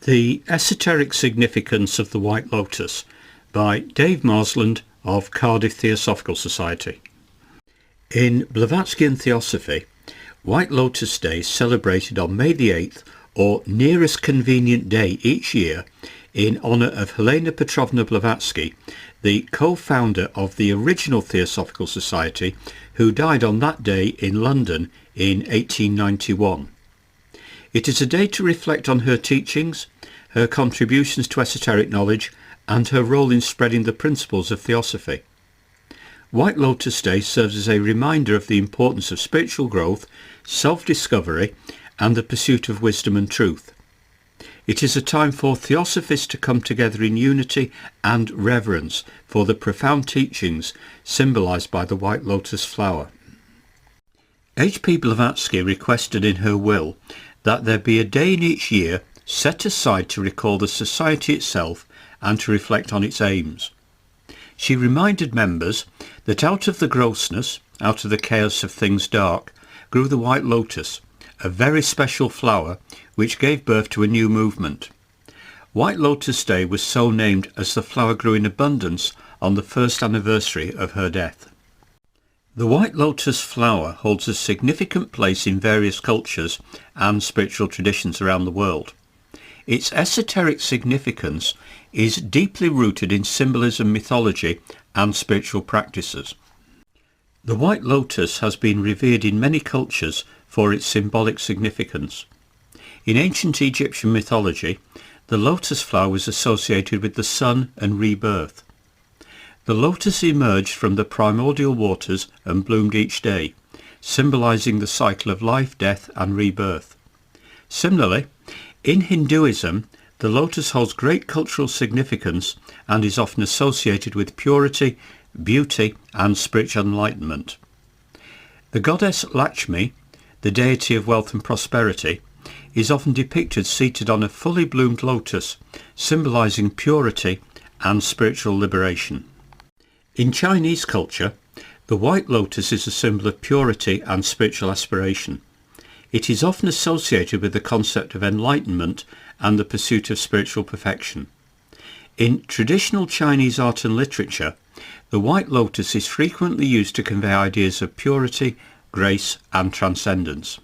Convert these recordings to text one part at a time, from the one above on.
The Esoteric Significance of the White Lotus by Dave Marsland of Cardiff Theosophical Society. In Blavatsky and Theosophy, White Lotus Day is celebrated on May the 8th or nearest convenient day each year in honour of Helena Petrovna Blavatsky, the co-founder of the original Theosophical Society, who died on that day in London in 1891. It is a day to reflect on her teachings, her contributions to esoteric knowledge, and her role in spreading the principles of Theosophy. White Lotus Day serves as a reminder of the importance of spiritual growth, self-discovery, and the pursuit of wisdom and truth. It is a time for Theosophists to come together in unity and reverence for the profound teachings symbolised by the white lotus flower. H.P. Blavatsky requested in her will that there be a day in each year set aside to recall the society itself and to reflect on its aims. She reminded members that out of the grossness, out of the chaos of things dark, grew the white lotus, a very special flower which gave birth to a new movement. White Lotus Day was so named as the flower grew in abundance on the first anniversary of her death. The white lotus flower holds a significant place in various cultures and spiritual traditions around the world. Its esoteric significance is deeply rooted in symbolism, mythology, and spiritual practices. The white lotus has been revered in many cultures for its symbolic significance. In ancient Egyptian mythology, the lotus flower was associated with the sun and rebirth. The lotus emerged from the primordial waters and bloomed each day, symbolizing the cycle of life, death, and rebirth. Similarly, in Hinduism, the lotus holds great cultural significance and is often associated with purity, beauty, and spiritual enlightenment. The goddess Lakshmi, the deity of wealth and prosperity, is often depicted seated on a fully bloomed lotus, symbolizing purity and spiritual liberation. In Chinese culture, the white lotus is a symbol of purity and spiritual aspiration. It is often associated with the concept of enlightenment and the pursuit of spiritual perfection. In traditional Chinese art and literature, the white lotus is frequently used to convey ideas of purity, grace, and transcendence.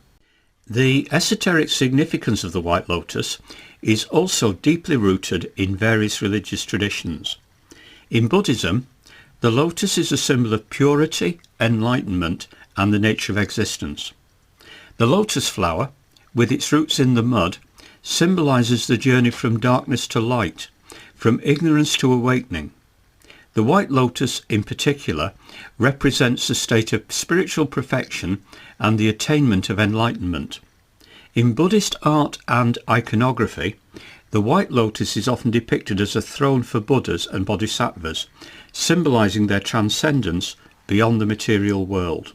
The esoteric significance of the white lotus is also deeply rooted in various religious traditions. In Buddhism, the lotus is a symbol of purity, enlightenment, and the nature of existence. The lotus flower, with its roots in the mud, symbolizes the journey from darkness to light, from ignorance to awakening. The white lotus, in particular, represents a state of spiritual perfection and the attainment of enlightenment. In Buddhist art and iconography, the white lotus is often depicted as a throne for Buddhas and Bodhisattvas, symbolizing their transcendence beyond the material world.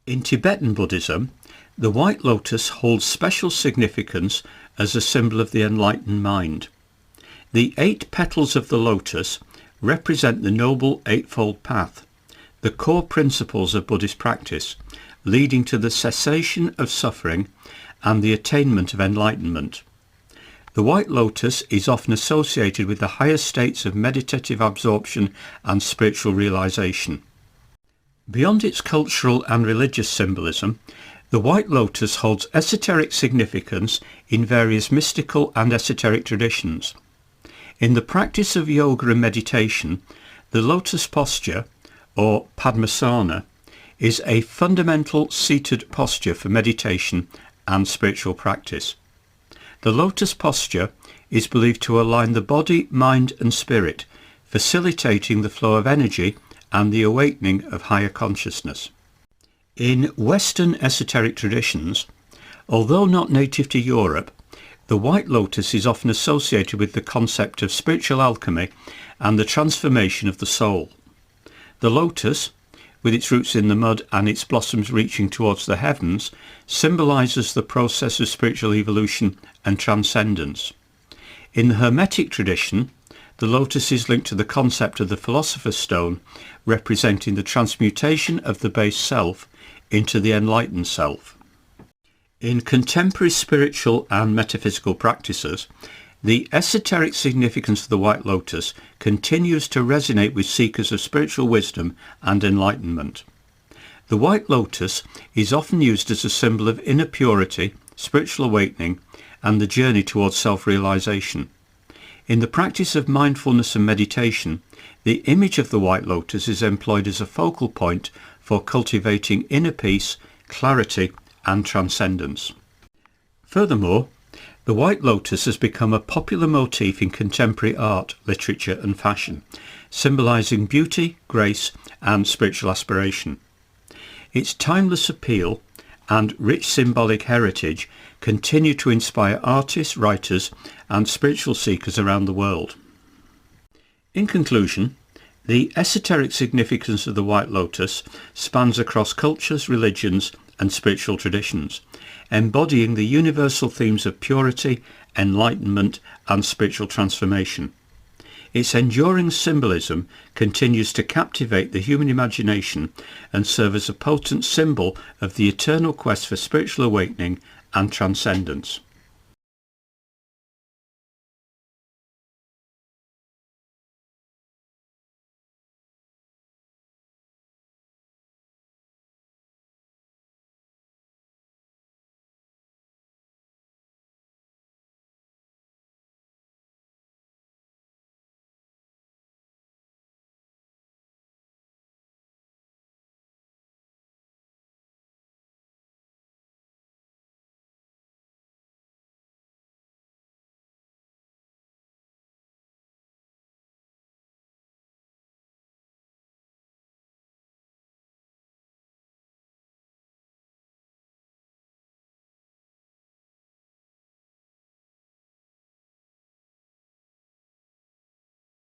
In Tibetan Buddhism, the white lotus holds special significance as a symbol of the enlightened mind. The 8 petals of the lotus represent the Noble Eightfold Path, the core principles of Buddhist practice, leading to the cessation of suffering and the attainment of enlightenment. The white lotus is often associated with the higher states of meditative absorption and spiritual realization. Beyond its cultural and religious symbolism, the white lotus holds esoteric significance in various mystical and esoteric traditions. In the practice of yoga and meditation, the lotus posture, or Padmasana, is a fundamental seated posture for meditation and spiritual practice. The lotus posture is believed to align the body, mind and spirit, facilitating the flow of energy and the awakening of higher consciousness. In Western esoteric traditions, although not native to Europe, the white lotus is often associated with the concept of spiritual alchemy and the transformation of the soul. The lotus, with its roots in the mud and its blossoms reaching towards the heavens, symbolizes the process of spiritual evolution and transcendence. In the Hermetic tradition, the lotus is linked to the concept of the Philosopher's Stone, representing the transmutation of the base self into the enlightened self. In contemporary spiritual and metaphysical practices, The esoteric significance of the White Lotus continues to resonate with seekers of spiritual wisdom and enlightenment. The White Lotus is often used as a symbol of inner purity, spiritual awakening, and the journey towards self-realization. In the practice of mindfulness and meditation, the image of the White Lotus is employed as a focal point for cultivating inner peace, clarity, and transcendence. Furthermore, the White Lotus has become a popular motif in contemporary art, literature, and fashion, symbolizing beauty, grace, and spiritual aspiration. Its timeless appeal and rich symbolic heritage continue to inspire artists, writers, and spiritual seekers around the world. In conclusion, the esoteric significance of the White Lotus spans across cultures, religions, and spiritual traditions, embodying the universal themes of purity, enlightenment, and spiritual transformation. Its enduring symbolism continues to captivate the human imagination and serve as a potent symbol of the eternal quest for spiritual awakening and transcendence.